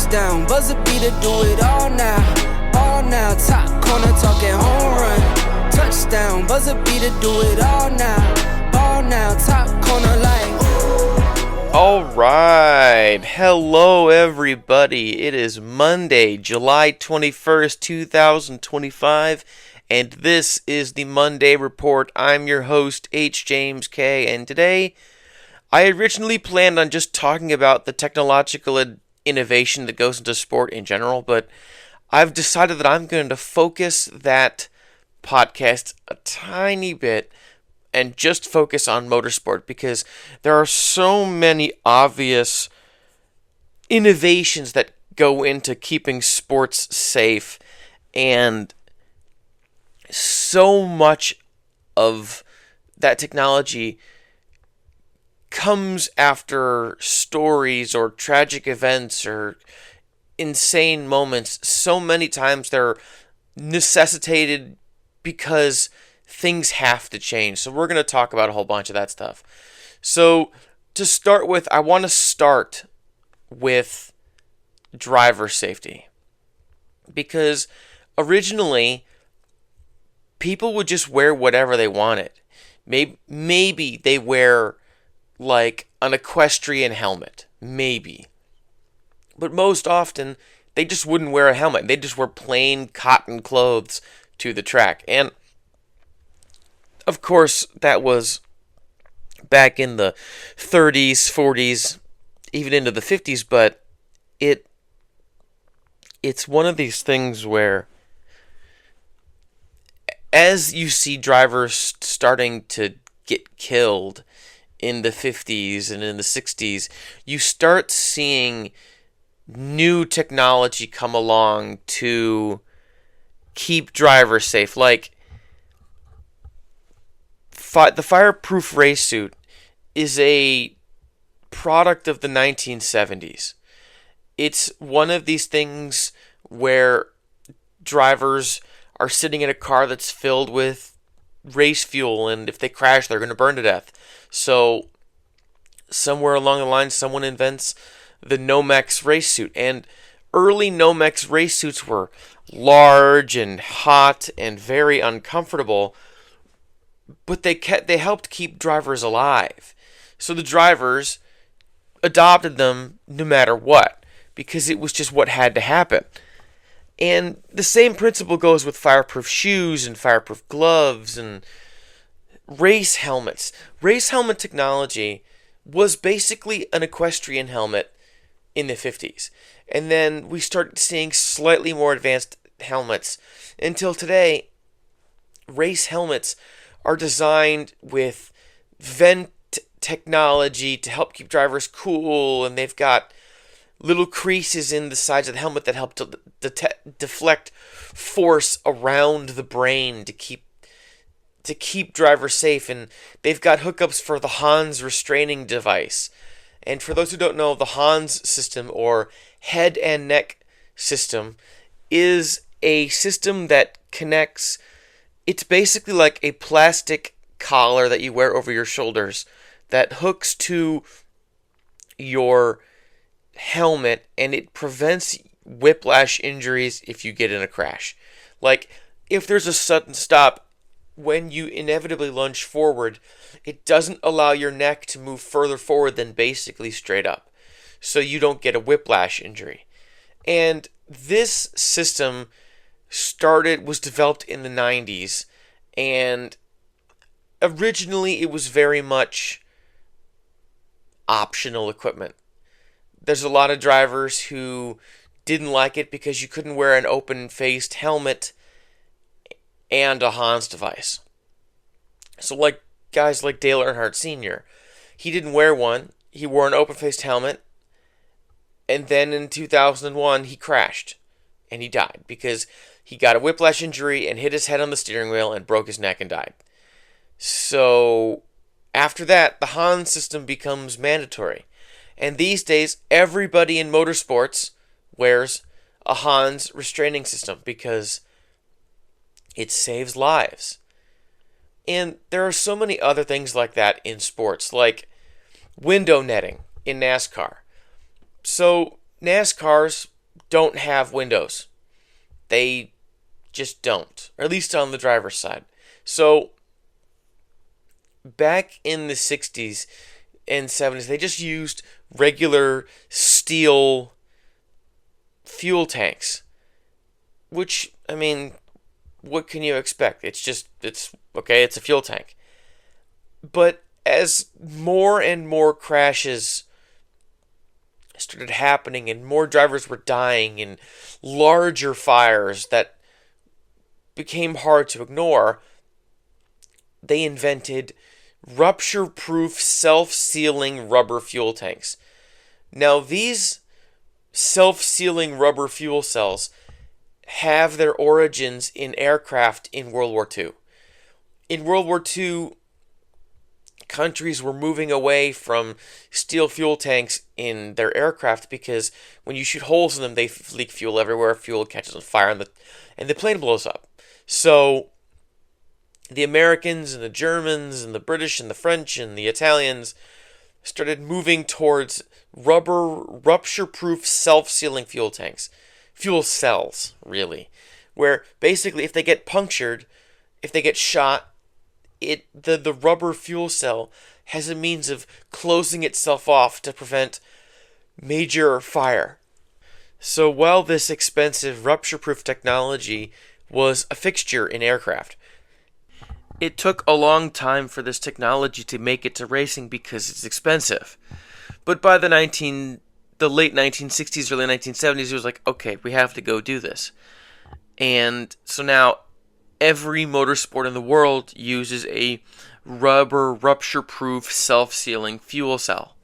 Touchdown, buzzer beater, do it all now. All now, top corner talking home run. Touchdown, buzzer beater, do it all now. All now, top corner like ooh. All right, hello everybody. It is Monday, July 21st, 2025, and this is the Monday Report. I'm your host, H. James K., and today I originally planned on just talking about the technological innovation that goes into sport in general, but I've decided that I'm going to focus that podcast a tiny bit and just focus on motorsport because there are so many obvious innovations that go into keeping sports safe, and so much of that technology comes after stories or tragic events or insane moments. So many times they're necessitated because things have to change. So we're going to talk about a whole bunch of that stuff. So to start with, I want to start with driver safety. Because originally, people would just wear whatever they wanted. Maybe they wear like an equestrian helmet. Maybe. But most often, they just wouldn't wear a helmet. They just wear plain cotton clothes to the track. And of course, that was back in the 30s, 40s, even into the 50s, but it's one of these things where as you see drivers starting to get killed in the 50s and in the 60s, you start seeing new technology come along to keep drivers safe. Like, the fireproof race suit is a product of the 1970s. It's one of these things where drivers are sitting in a car that's filled with race fuel, and if they crash, they're going to burn to death. So somewhere along the line, someone invents the Nomex race suit. And early Nomex race suits were large and hot and very uncomfortable, but they helped keep drivers alive. So the drivers adopted them no matter what, because it was just what had to happen. And the same principle goes with fireproof shoes and fireproof gloves and race helmets. Race helmet technology was basically an equestrian helmet in the 50s. And then we started seeing slightly more advanced helmets. Until today, race helmets are designed with vent technology to help keep drivers cool, and they've got little creases in the sides of the helmet that help to deflect force around the brain to keep drivers safe, and they've got hookups for the Hans restraining device. And for those who don't know, the Hans system, or head and neck system, is a system that connects. It's basically like a plastic collar that you wear over your shoulders that hooks to your helmet, and it prevents whiplash injuries if you get in a crash. Like, if there's a sudden stop, when you inevitably lunge forward, it doesn't allow your neck to move further forward than basically straight up, so you don't get a whiplash injury. And this system was developed in the 90s, and originally it was very much optional equipment. There's a lot of drivers who didn't like it because you couldn't wear an open-faced helmet and a Hans device. So like guys like Dale Earnhardt Sr., he didn't wear one. He wore an open-faced helmet, and then in 2001 he crashed and he died because he got a whiplash injury and hit his head on the steering wheel and broke his neck and died. So after that, the Hans system becomes mandatory. And these days, everybody in motorsports wears a Hans restraining system because it saves lives. And there are so many other things like that in sports, like window netting in NASCAR. So NASCAR's don't have windows. They just don't, or at least on the driver's side. So back in the 60s and 70s, they just used regular steel fuel tanks, which, I mean, what can you expect? It's okay, it's a fuel tank. But as more and more crashes started happening and more drivers were dying in larger fires that became hard to ignore, they invented rupture-proof self-sealing rubber fuel tanks. Now, these self-sealing rubber fuel cells have their origins in aircraft in World War II. In World War II, countries were moving away from steel fuel tanks in their aircraft because when you shoot holes in them, they leak fuel everywhere. Fuel catches on fire, and the plane blows up. So the Americans and the Germans and the British and the French and the Italians started moving towards rupture-proof self-sealing fuel tanks. Fuel cells, really. Where basically if they get punctured, if they get shot, the rubber fuel cell has a means of closing itself off to prevent major fire. So while this expensive rupture-proof technology was a fixture in aircraft, it took a long time for this technology to make it to racing because it's expensive. But by the late 1960s, early 1970s, it was like, okay, we have to go do this. And so now every motorsport in the world uses a rubber, rupture-proof, self-sealing fuel cell.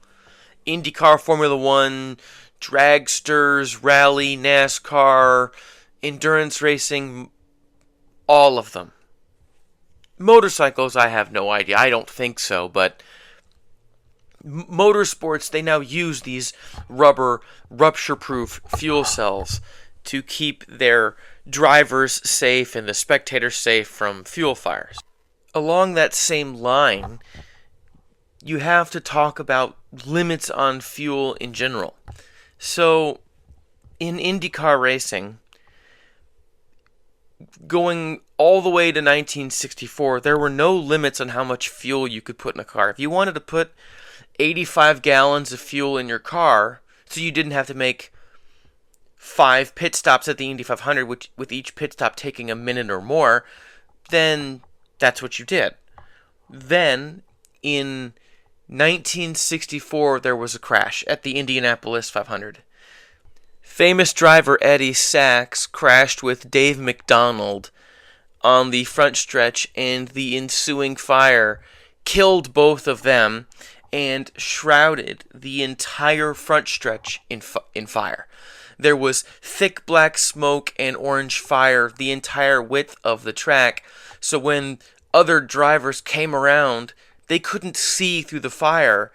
IndyCar, Formula One, dragsters, rally, NASCAR, endurance racing, all of them. Motorcycles, I have no idea. I don't think so, but motorsports, they now use these rubber, rupture-proof fuel cells to keep their drivers safe and the spectators safe from fuel fires. Along that same line, you have to talk about limits on fuel in general. So, in IndyCar racing, going all the way to 1964, there were no limits on how much fuel you could put in a car. If you wanted to put 85 gallons of fuel in your car, so you didn't have to make 5 pit stops at the Indy 500, with each pit stop taking a minute or more, then that's what you did. Then, in 1964, there was a crash at the Indianapolis 500. Famous driver Eddie Sachs crashed with Dave McDonald on the front stretch, and the ensuing fire killed both of them and shrouded the entire front stretch in fire. There was thick black smoke and orange fire the entire width of the track, so when other drivers came around, they couldn't see through the fire,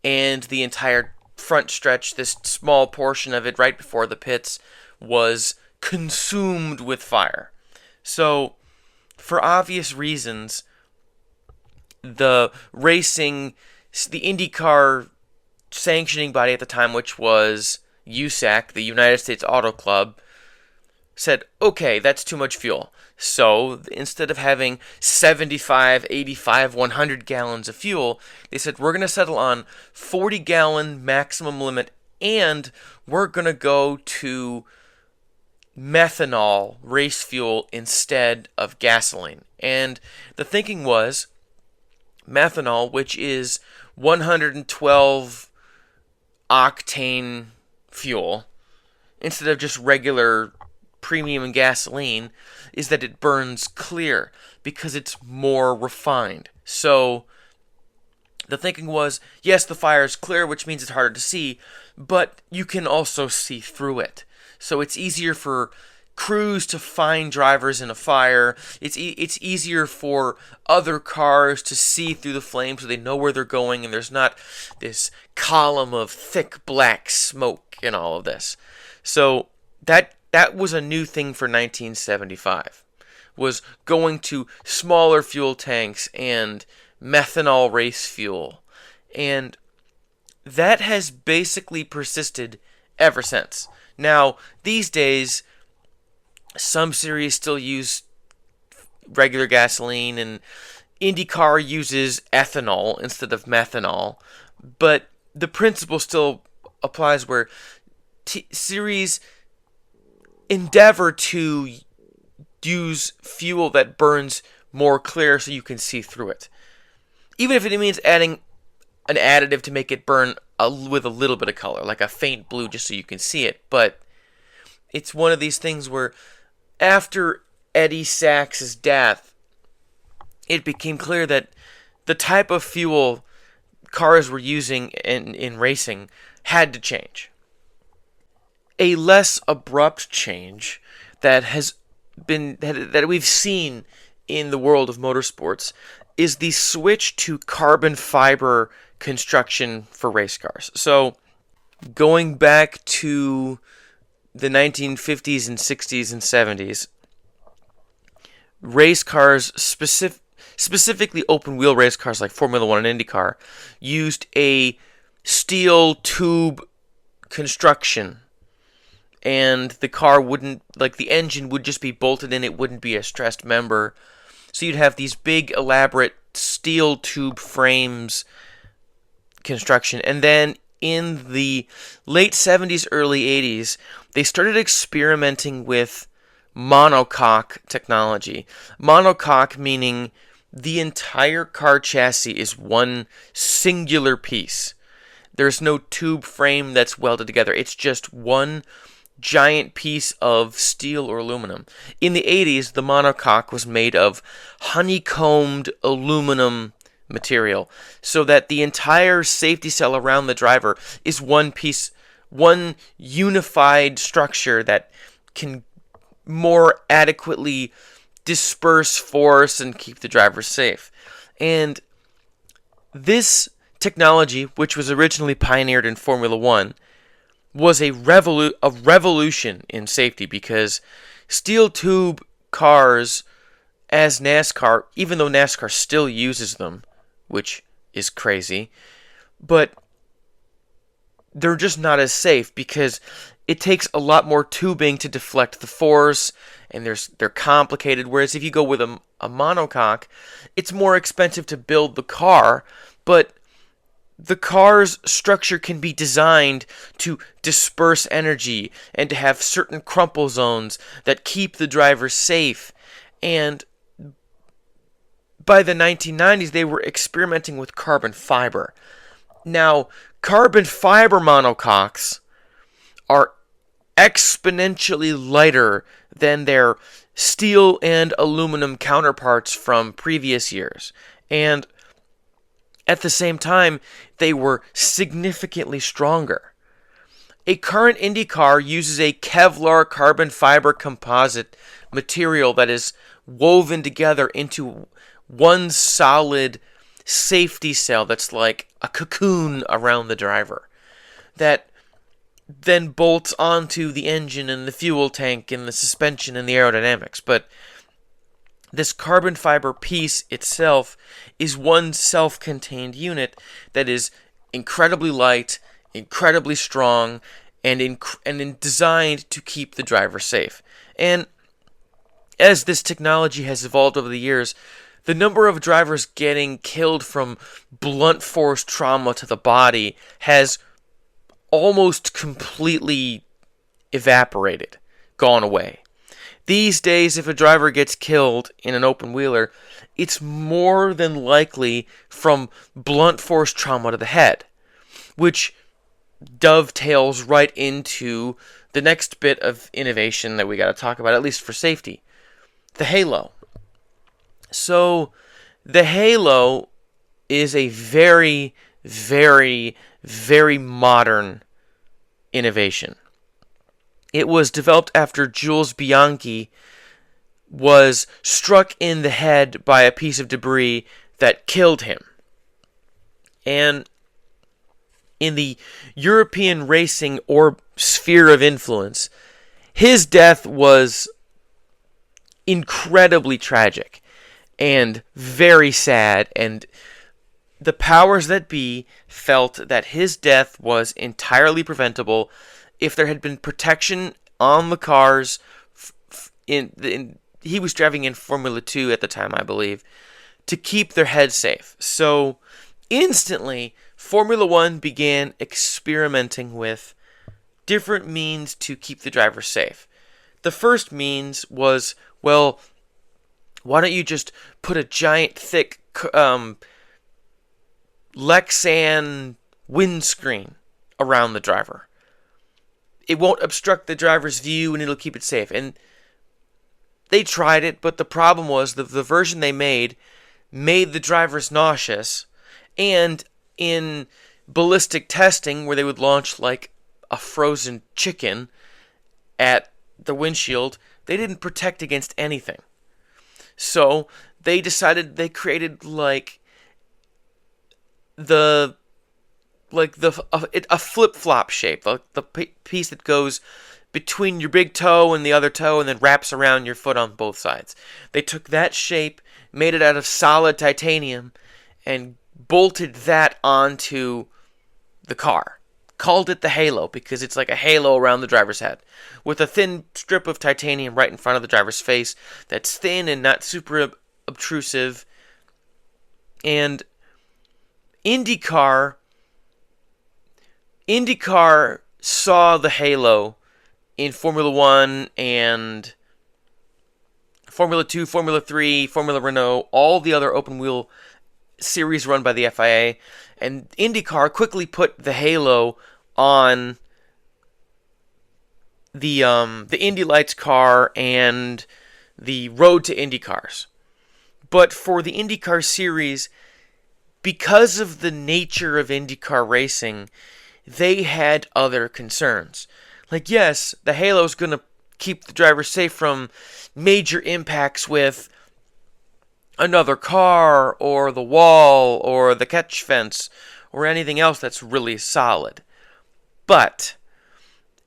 and the entire front stretch, this small portion of it right before the pits, was consumed with fire. So, for obvious reasons, the IndyCar sanctioning body at the time, which was USAC, the United States Auto Club, said, okay, that's too much fuel. So instead of having 75, 85, 100 gallons of fuel, they said, we're going to settle on 40-gallon maximum limit, and we're going to go to methanol race fuel instead of gasoline. And the thinking was methanol, which is 112 octane fuel, instead of just regular premium gasoline, is that it burns clear because it's more refined. So the thinking was, yes, the fire is clear, which means it's harder to see, but you can also see through it. So it's easier for crews to find drivers in a fire. It's easier for other cars to see through the flames so they know where they're going, and there's not this column of thick black smoke and all of this. So that was a new thing for 1975, was going to smaller fuel tanks and methanol race fuel. And that has basically persisted ever since. Now, these days, some series still use regular gasoline, and IndyCar uses ethanol instead of methanol, but the principle still applies where series endeavor to use fuel that burns more clear so you can see through it. Even if it means adding an additive to make it burn with a little bit of color, like a faint blue just so you can see it. But it's one of these things where after Eddie Sachs' death, it became clear that the type of fuel cars were using in racing had to change. A less abrupt change that we've seen in the world of motorsports is the switch to carbon fiber construction for race cars. So, going back to the 1950s and 60s and 70s, race cars, specifically open-wheel race cars like Formula One and IndyCar, used a steel tube construction, and the car wouldn't, like the engine would just be bolted in, it wouldn't be a stressed member. So you'd have these big, elaborate steel tube frames construction. And then in the late 70s, early 80s, they started experimenting with monocoque technology. Monocoque meaning the entire car chassis is one singular piece. There's no tube frame that's welded together. It's just one giant piece of steel or aluminum. In the 80s, the monocoque was made of honeycombed aluminum material, so that the entire safety cell around the driver is one piece, one unified structure that can more adequately disperse force and keep the driver safe. And this technology, which was originally pioneered in Formula One, was a revolution in safety, because steel tube cars, as NASCAR, even though NASCAR still uses them, which is crazy, but they're just not as safe because it takes a lot more tubing to deflect the force, and they're complicated. Whereas if you go with a monocoque, it's more expensive to build the car, but the car's structure can be designed to disperse energy and to have certain crumple zones that keep the driver safe. And by the 1990s, they were experimenting with carbon fiber. Now, carbon fiber monocoques are exponentially lighter than their steel and aluminum counterparts from previous years. And at the same time, they were significantly stronger. A current Indy car uses a Kevlar carbon fiber composite material that is woven together into one solid safety cell that's like a cocoon around the driver, that then bolts onto the engine and the fuel tank and the suspension and the aerodynamics. But this carbon fiber piece itself is one self-contained unit that is incredibly light, incredibly strong, and designed to keep the driver safe. And as this technology has evolved over the years, the number of drivers getting killed from blunt force trauma to the body has almost completely evaporated, gone away. These days, if a driver gets killed in an open-wheeler, it's more than likely from blunt force trauma to the head, which dovetails right into the next bit of innovation that we got to talk about, at least for safety: the halo. So, the halo is a very, very, very modern innovation. It was developed after Jules Bianchi was struck in the head by a piece of debris that killed him. And in the European racing or sphere of influence, his death was incredibly tragic and very sad, and the powers that be felt that his death was entirely preventable if there had been protection on the cars he was driving in Formula 2 at the time, I believe, to keep their heads safe. So instantly, Formula 1 began experimenting with different means to keep the driver safe. The first means was, well, why don't you just put a giant, thick Lexan windscreen around the driver? It won't obstruct the driver's view and it'll keep it safe. And they tried it, but the problem was the version they made the drivers nauseous. And in ballistic testing, where they would launch like a frozen chicken at the windshield, they didn't protect against anything. So they decided they created a flip-flop shape, the piece that goes between your big toe and the other toe and then wraps around your foot on both sides. They took that shape, made it out of solid titanium, and bolted that onto the car. Called it the halo because it's like a halo around the driver's head, with a thin strip of titanium right in front of the driver's face that's thin and not super obtrusive. And IndyCar saw the halo in Formula 1 and Formula 2, Formula 3, Formula Renault, all the other open-wheel series run by the FIA, and IndyCar quickly put the halo on the Indy Lights car and the Road to Indy cars. But for the IndyCar series, because of the nature of IndyCar racing, they had other concerns. Like, yes, the halo's going to keep the driver safe from major impacts with another car or the wall or the catch fence or anything else that's really solid. But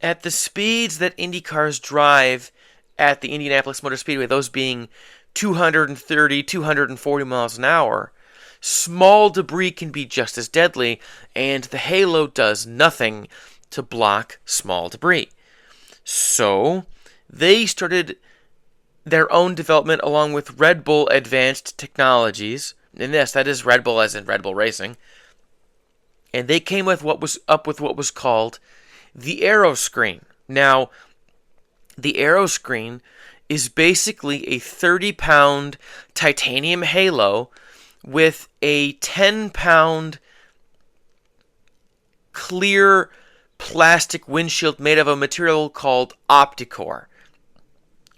at the speeds that Indy cars drive at the Indianapolis Motor Speedway, those being 230, 240 miles an hour, small debris can be just as deadly, and the halo does nothing to block small debris. So they started their own development along with Red Bull Advanced Technologies, and yes, that is Red Bull as in Red Bull Racing. And they came with what was called the Aeroscreen. Now, the Aeroscreen is basically a 30-pound titanium halo with a 10-pound clear plastic windshield made of a material called Opticore.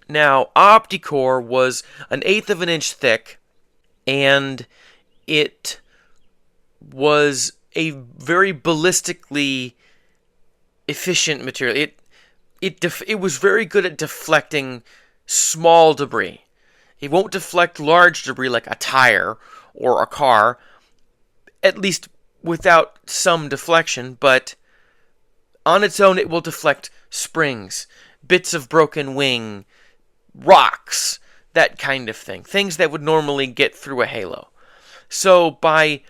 Now, Opticore was 1/8 of an inch thick, and it was a very ballistically efficient material. It was very good at deflecting small debris. It won't deflect large debris like a tire or a car, at least without some deflection, but on its own it will deflect springs, bits of broken wing, rocks, that kind of thing. Things that would normally get through a halo. So by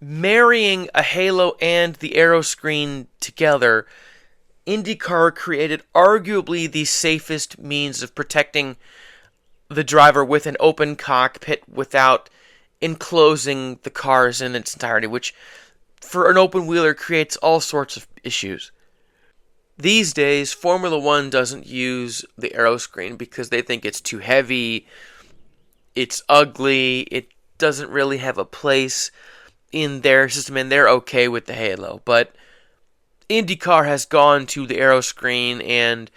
marrying a halo and the Aeroscreen together, IndyCar created arguably the safest means of protecting the driver with an open cockpit without enclosing the cars in its entirety, which for an open-wheeler creates all sorts of issues. These days, Formula 1 doesn't use the Aeroscreen because they think it's too heavy, it's ugly, it doesn't really have a place in their system, and they're okay with the halo. But IndyCar has gone to the Aeroscreen, and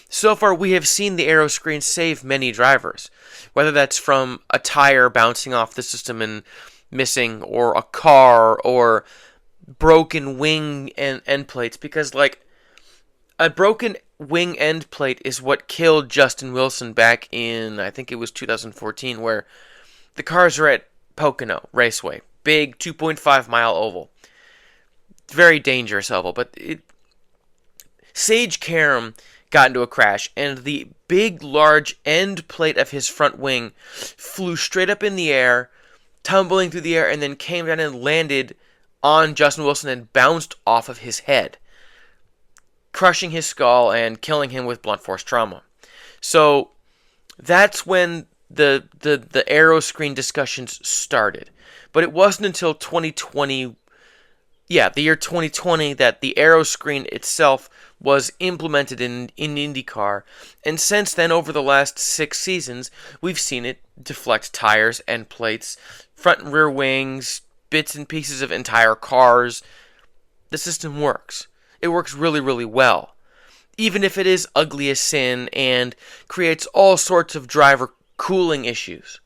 so far we have seen the Aeroscreen save many drivers, whether that's from a tire bouncing off the system and missing, or a car, or broken wing and end plates, because a broken wing end plate is what killed Justin Wilson back in, I think it was 2014, where the cars are at Pocono Raceway, big 2.5 mile oval. Very dangerous oval, but Sage Karam got into a crash, and the big, large end plate of his front wing flew straight up in the air, tumbling through the air, and then came down and landed on Justin Wilson and bounced off of his head. crushing his skull and killing him with blunt force trauma. So that's when the aero screen discussions started. But it wasn't until 2020, the year 2020, that the aero screen itself was implemented in IndyCar. And since then, over the last 6 seasons, we've seen it deflect tires and plates, front and rear wings, bits and pieces of entire cars. The system works. It works really, really well. Even if it is ugly as sin and creates all sorts of driver cooling issues.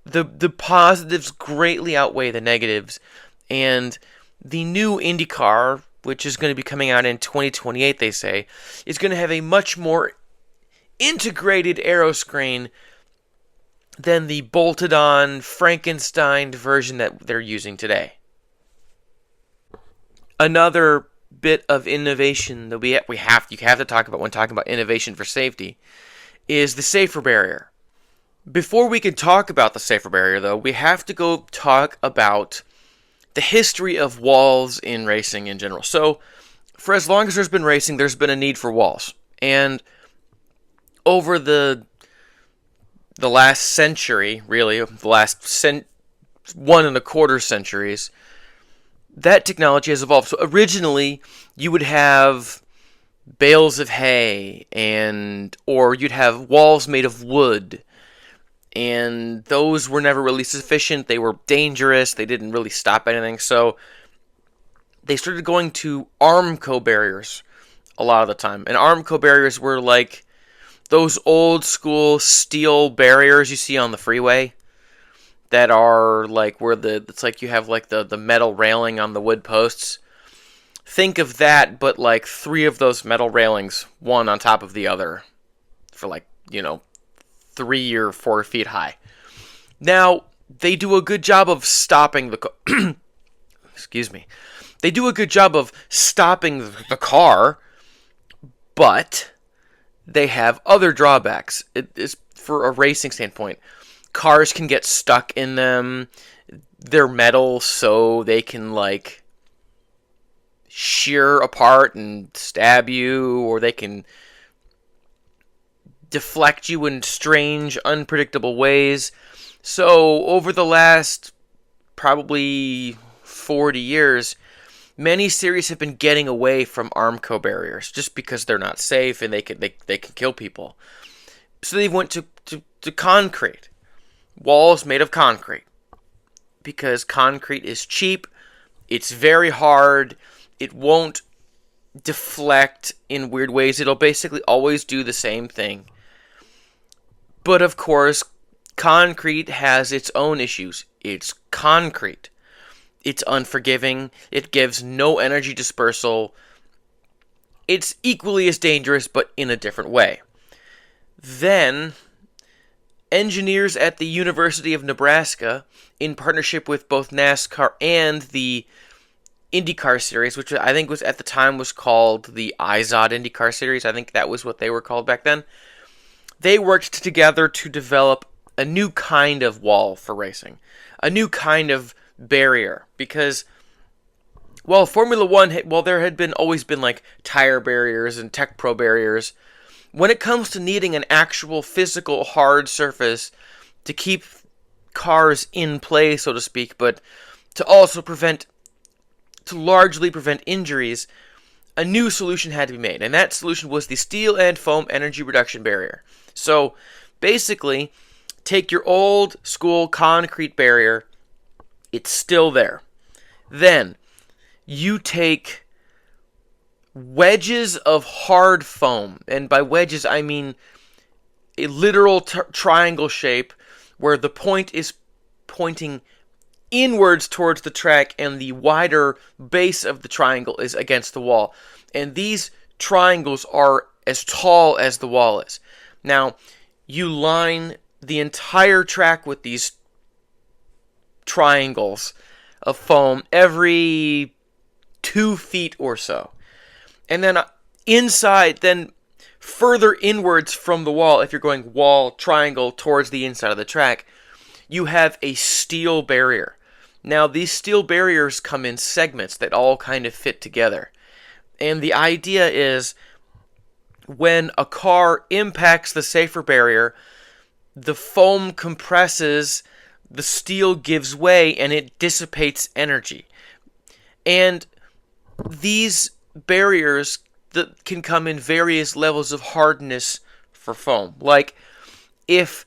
The positives greatly outweigh the negatives, and the new IndyCar, which is going to be coming out in 2028, they say, is going to have a much more integrated aero screen than the bolted-on Frankenstein version that they're using today. Another bit of innovation that you have to talk about when talking about innovation for safety is the safer barrier. Before we can talk about the safer barrier, though, we have to go talk about the history of walls in racing in general. So, for as long as there's been racing, there's been a need for walls. And over the last century, really, the last 1.25 centuries, that technology has evolved. So originally, you would have bales of hay, or you'd have walls made of wood, and those were never really sufficient. They were dangerous. They didn't really stop anything. So they started going to Armco barriers a lot of the time. And Armco barriers were like those old school steel barriers you see on the freeway that are like it's like you have like the metal railing on the wood posts. Think of that, but like 3 of those metal railings, one on top of the other, for 3 or 4 feet high. Now, they do a good job of stopping the excuse me. They do a good job of stopping the car, but they have other drawbacks. It is for a racing standpoint. Cars can get stuck in them. They're metal, so they can shear apart and stab you, or they can deflect you in strange, unpredictable ways. So, over the last probably 40 years, many series have been getting away from Armco barriers just because they're not safe and they can kill people. So they went to concrete. Walls made of concrete. Because concrete is cheap, it's very hard, it won't deflect in weird ways, it'll basically always do the same thing. But of course, concrete has its own issues. It's concrete. It's unforgiving. It gives no energy dispersal. It's equally as dangerous, but in a different way. Then, engineers at the University of Nebraska, in partnership with both NASCAR and the IndyCar series, which I think was at the time was called the IZOD IndyCar series. I think that was what they were called back then. They worked together to develop a new kind of wall for racing, a new kind of barrier, because Formula One, there had always been tire barriers and Tech Pro barriers. When it comes to needing an actual physical hard surface to keep cars in play, so to speak, but to also largely prevent injuries, a new solution had to be made, and that solution was the steel and foam energy reduction barrier. So, basically, take your old school concrete barrier, it's still there. Then, you take wedges of hard foam, and by wedges I mean a literal triangle shape where the point is pointing inwards towards the track and the wider base of the triangle is against the wall. And these triangles are as tall as the wall is. Now, you line the entire track with these triangles of foam every 2 feet or so. And then then further inwards from the wall, if you're going wall, triangle, towards the inside of the track, you have a steel barrier. Now, these steel barriers come in segments that all kind of fit together. And the idea is when a car impacts the safer barrier, the foam compresses, the steel gives way, and it dissipates energy. And these barriers that can come in various levels of hardness for foam. Like, if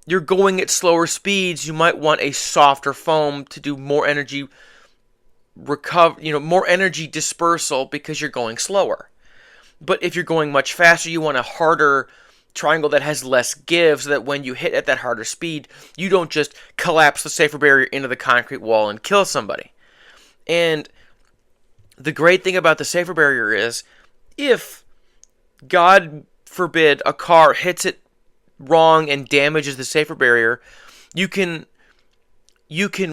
you're going at slower speeds, you might want a softer foam to do more energy more energy dispersal because you're going slower. But if you're going much faster, you want a harder triangle that has less give, so that when you hit at that harder speed, you don't just collapse the safer barrier into the concrete wall and kill somebody. And the great thing about the safer barrier is, if, God forbid, a car hits it wrong and damages the safer barrier, you can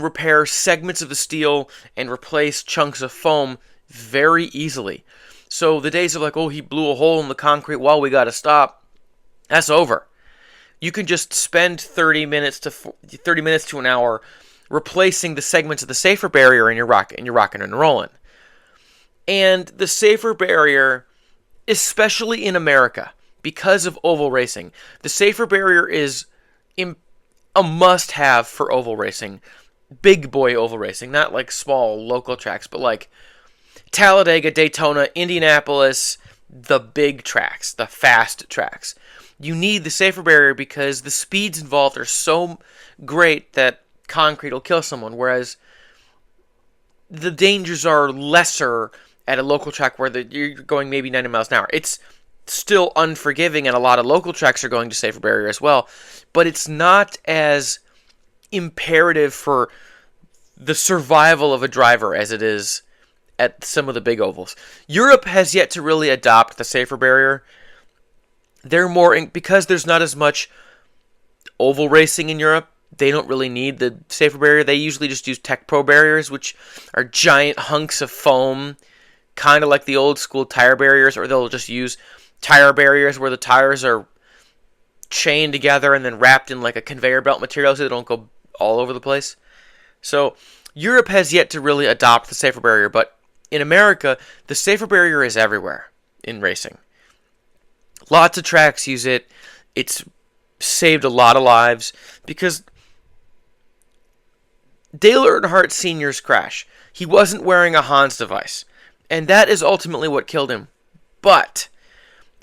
repair segments of the steel and replace chunks of foam very easily. So the days of like, oh, he blew a hole in the concrete wall, we got to stop, that's over. You can just spend 30 minutes to an hour replacing the segments of the safer barrier, and you're rocking and rolling. And the safer barrier, especially in America, because of oval racing, the safer barrier is a must-have for oval racing. Big boy oval racing, not like small local tracks, but like Talladega, Daytona, Indianapolis, the big tracks, the fast tracks. You need the safer barrier because the speeds involved are so great that concrete will kill someone, whereas the dangers are lesser at a local track where you're going maybe 90 miles an hour. It's still unforgiving, and a lot of local tracks are going to safer barrier as well, but it's not as imperative for the survival of a driver as it is at some of the big ovals. Europe has yet to really adopt the safer barrier. They're more because there's not as much oval racing in Europe. They don't really need the safer barrier. They usually just use Tech Pro barriers, which are giant hunks of foam, kind of like the old school tire barriers, or they'll just use tire barriers where the tires are chained together and then wrapped in like a conveyor belt material so they don't go all over the place. So Europe has yet to really adopt the safer barrier, but in America, the safer barrier is everywhere in racing. Lots of tracks use it. It's saved a lot of lives because Dale Earnhardt Sr.'s crash, he wasn't wearing a Hans device, and that is ultimately what killed him. But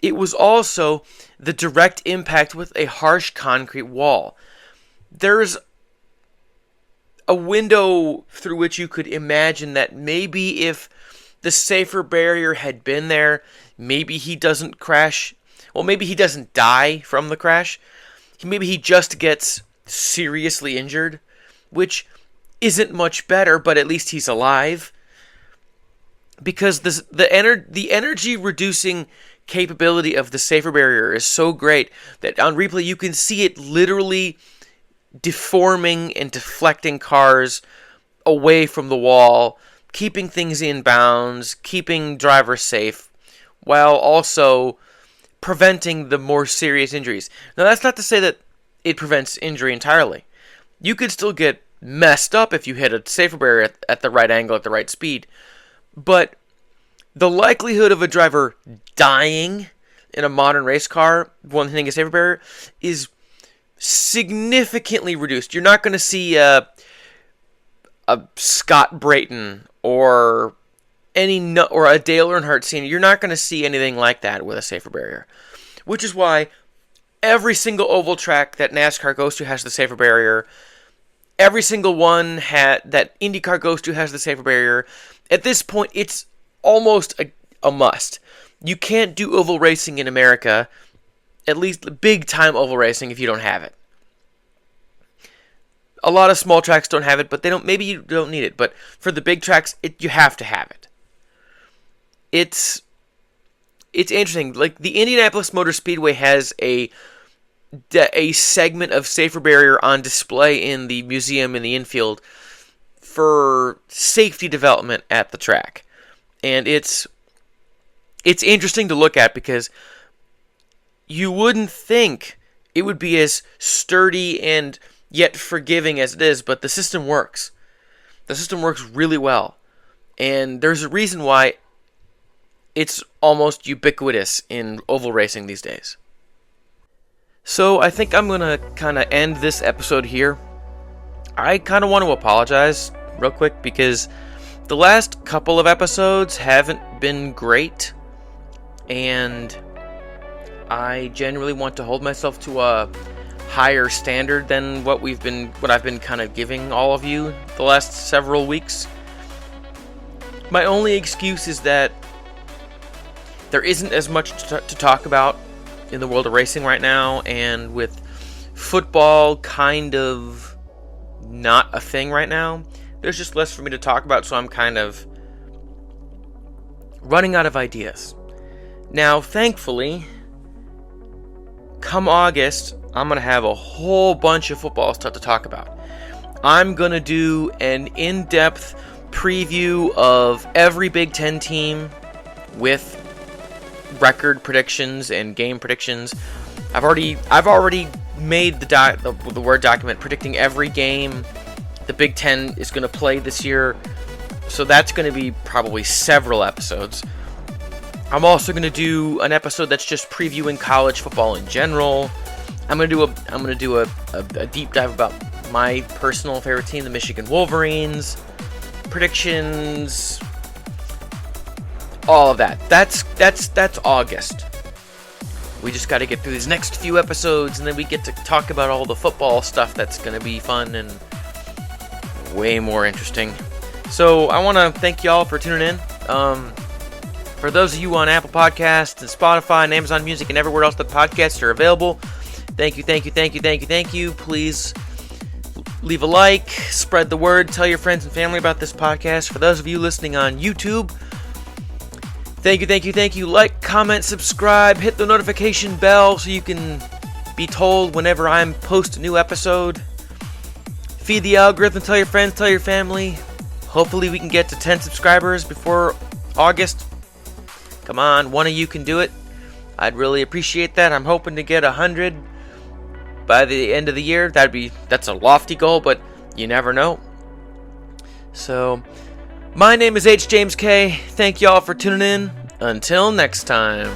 it was also the direct impact with a harsh concrete wall. There's a window through which you could imagine that maybe if the safer barrier had been there, maybe he doesn't crash. Well, maybe he doesn't die from the crash. Maybe he just gets seriously injured, which isn't much better, but at least he's alive. Because the energy reducing capability of the safer barrier is so great that on replay you can see it literally deforming and deflecting cars away from the wall, keeping things in bounds, keeping drivers safe, while also preventing the more serious injuries. Now, that's not to say that it prevents injury entirely. You could still get messed up if you hit a safer barrier at the right angle, at the right speed. But the likelihood of a driver dying in a modern race car when hitting a safer barrier is significantly reduced. You're not going to see a Scott Brayton or a Dale Earnhardt Sr. You're not going to see anything like that with a safer barrier, which is why every single oval track that NASCAR goes to has the safer barrier. Every single one that IndyCar goes to has the safer barrier. At this point, it's almost a must. You can't do oval racing in America, at least big-time oval racing, if you don't have it. A lot of small tracks don't have it, but maybe you don't need it. But for the big tracks, you have to have it. It's interesting. Like, the Indianapolis Motor Speedway has a segment of safer barrier on display in the museum in the infield for safety development at the track. And it's interesting to look at because you wouldn't think it would be as sturdy and yet forgiving as it is, but the system works. The system works really well. And there's a reason why It's almost ubiquitous in oval racing these days. So I think I'm going to kind of end this episode here. I kind of want to apologize real quick because the last couple of episodes haven't been great, and I generally want to hold myself to a higher standard than what I've been kind of giving all of you the last several weeks. My only excuse is that there isn't as much to talk about in the world of racing right now, and with football kind of not a thing right now, there's just less for me to talk about, so I'm kind of running out of ideas. Now, thankfully, come August, I'm going to have a whole bunch of football stuff to talk about. I'm going to do an in-depth preview of every Big Ten team with record predictions and game predictions. I've already made the Word document predicting every game the Big Ten is going to play this year, so that's going to be probably several episodes. I'm also going to do an episode that's just previewing college football in general. I'm going to do a deep dive about my personal favorite team, the Michigan Wolverines, predictions, all of that. That's August. We just got to get through these next few episodes, and then we get to talk about all the football stuff that's going to be fun and way more interesting. So I want to thank y'all for tuning in. For those of you on Apple Podcasts and Spotify and Amazon Music and everywhere else that podcasts are available, thank you. Please leave a like, spread the word, tell your friends and family about this podcast. For those of you listening on YouTube, thank you. Like, comment, subscribe, hit the notification bell so you can be told whenever I post a new episode. Feed the algorithm, tell your friends, tell your family. Hopefully we can get to 10 subscribers before August. Come on, one of you can do it. I'd really appreciate that. I'm hoping to get 100 by the end of the year. That's a lofty goal, but you never know. So, my name is H. James K. Thank y'all for tuning in. Until next time.